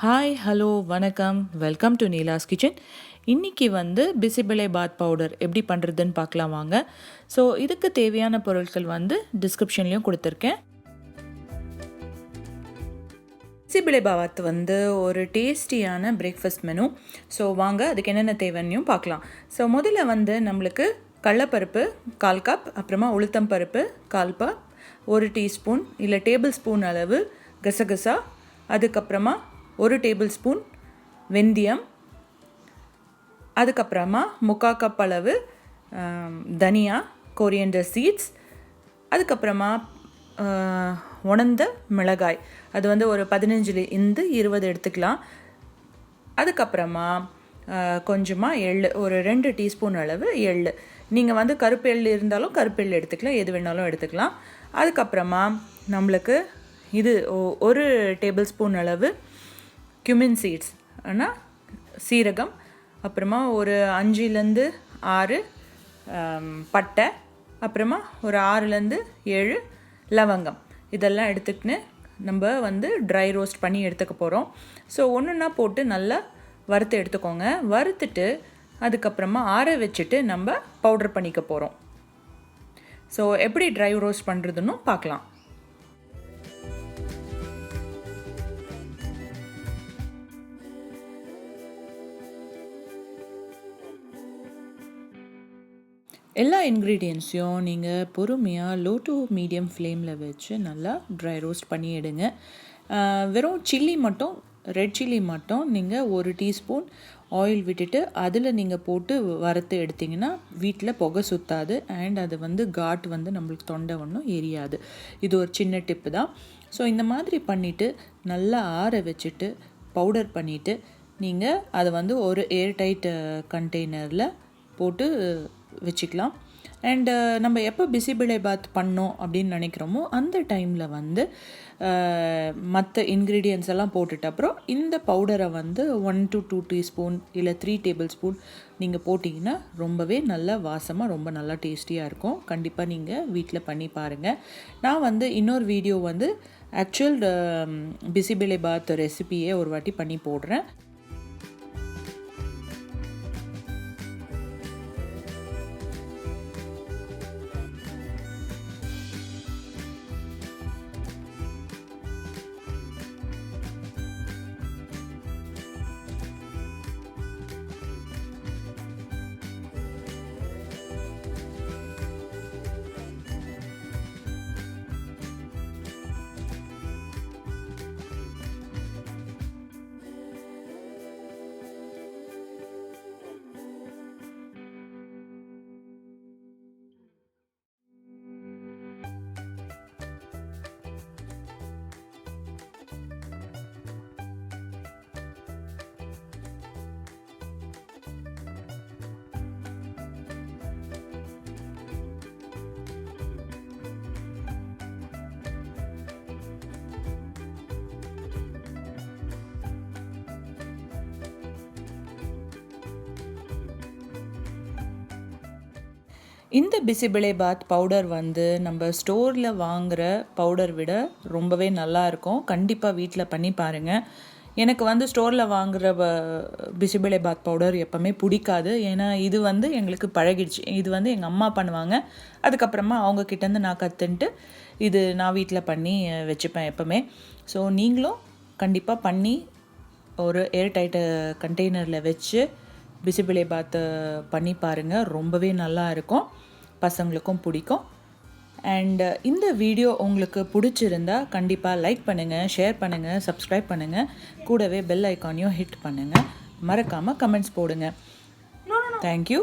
Hi hello வணக்கம் welcome to Neela's kitchen. இன்றைக்கி பிசிபெலேபாத் powder எப்படி பண்ணுறதுன்னு பார்க்கலாம் வாங்க. ஸோ இதுக்கு தேவையான பொருட்கள் டிஸ்கிரிப்ஷன்லேயும் கொடுத்துருக்கேன். பிசிபெலேபாத் ஒரு டேஸ்டியான பிரேக்ஃபாஸ்ட் மெனு. ஸோ வாங்க அதுக்கு என்னென்ன தேவைன்னையும் பார்க்கலாம். ஸோ முதல்ல நம்மளுக்கு கடலைப்பருப்பு 1/4 கப், அப்புறமா உளுத்தம் பருப்பு 1/4 கப், 1 டீஸ்பூன் இல்லை டேபிள் ஸ்பூன் அளவு கசகசா, அதுக்கப்புறமா 1 டேபிள் ஸ்பூன் வெந்தயம், அதுக்கப்புறமா 3/4 கப் அளவு தனியா கொரியாண்டர் சீட்ஸ், அதுக்கப்புறமா உணர்ந்த மிளகாய், அது ஒரு 15-20 எடுத்துக்கலாம். அதுக்கப்புறமா கொஞ்சமாக எள், ஒரு 2 டீஸ்பூன் அளவு எள். நீங்கள் கருப்பு எள் இருந்தாலும் கருப்பு எள் எடுத்துக்கலாம், எது வேணாலும் எடுத்துக்கலாம். அதுக்கப்புறமா நம்மளுக்கு இது 1 டேபிள் ஸ்பூன் அளவு Cumin சீட்ஸ் ஆனால் சீரகம், அப்புறமா ஒரு 5-6 பட்டை, அப்புறமா ஒரு 6-7 லவங்கம். இதெல்லாம் எடுத்துக்கின்னு நம்ம ட்ரை ரோஸ்ட் பண்ணி எடுத்துக்க போகிறோம். ஸோ ஒன்றுன்னா போட்டு நல்லா வறுத்து எடுத்துக்கோங்க. வறுத்துட்டு அதுக்கப்புறமா ஆற வச்சுட்டு நம்ம பவுடர் பண்ணிக்க போகிறோம். ஸோ எப்படி ட்ரை ரோஸ்ட் பண்ணுறதுன்னு பார்க்கலாம். எல்லா இன்க்ரீடியன்ஸையும் நீங்கள் பொறுமையாக லோ டு மீடியம் ஃப்ளேமில் வச்சு நல்லா ட்ரை ரோஸ்ட் பண்ணி எடுங்க. வெறும் சில்லி மட்டும், ரெட் சில்லி மட்டும் நீங்கள் 1 டீஸ்பூன் ஆயில் விட்டுட்டு அதில் நீங்கள் போட்டு வறுத்து எடுத்திங்கன்னா வீட்டில் புகை சுற்றாது. அண்ட் அது காட் நம்மளுக்கு தொண்டை ஒன்றும் எரியாது. இது ஒரு சின்ன டிப்பு தான். ஸோ இந்த மாதிரி பண்ணிவிட்டு நல்லா ஆற வச்சுட்டு பவுடர் பண்ணிவிட்டு நீங்கள் அதை ஒரு ஏர்டைட் கண்டெய்னரில் போட்டு வச்சுக்கலாம். அண்டு நம்ம எப்போ பிசிபெலேபாத் பண்ணோம் அப்படின்னு நினைக்கிறோமோ அந்த டைமில் மற்ற இன்க்ரீடியன்ஸ் எல்லாம் போட்டுட்டு அப்புறம் இந்த பவுடரை 1 to 2 டீஸ்பூன் இல்லை 3 டேபிள் ஸ்பூன் நீங்கள் போட்டிங்கன்னா ரொம்பவே நல்ல வாசமாக ரொம்ப நல்லா டேஸ்டியாக இருக்கும். கண்டிப்பாக நீங்கள் வீட்டில் பண்ணி பாருங்கள். நான் இன்னொரு வீடியோ ஆக்சுவல் பிசிபெலேபாத் ரெசிபியே ஒரு வாட்டி பண்ணி போடுறேன். இந்த பிசிபெலேபாத் பவுடர் நம்ம ஸ்டோரில் வாங்குகிற பவுடர் விட ரொம்பவே நல்லாயிருக்கும். கண்டிப்பாக வீட்டில் பண்ணி பாருங்கள். எனக்கு ஸ்டோரில் வாங்குகிற பிசிபெலேபாத் பவுடர் எப்போவுமே பிடிக்காது. ஏன்னா இது எங்களுக்கு பழகிடுச்சு. இது எங்கள் அம்மா பண்ணுவாங்க. அதுக்கப்புறமா அவங்கக்கிட்டேருந்து நான் கற்றுன்ட்டு இது நான் வீட்டில் பண்ணி வச்சுப்பேன் எப்போவுமே. ஸோ நீங்களும் கண்டிப்பாக பண்ணி ஒரு ஏர்டைட்டு கண்டெய்னரில் வச்சு பிசிபெலேபாத் பண்ணி பாருங்கள். ரொம்பவே நல்லா இருக்கும், பசங்களுக்கும் பிடிக்கும். அண்ட் இந்த வீடியோ உங்களுக்கு பிடிச்சிருந்தா கண்டிப்பாக லைக் பண்ணுங்கள், ஷேர் பண்ணுங்கள், சப்ஸ்கிரைப் பண்ணுங்கள். கூடவே பெல் ஐக்கானையும் ஹிட் பண்ணுங்கள். மறக்காமல் கமெண்ட்ஸ் போடுங்க. தேங்க்யூ.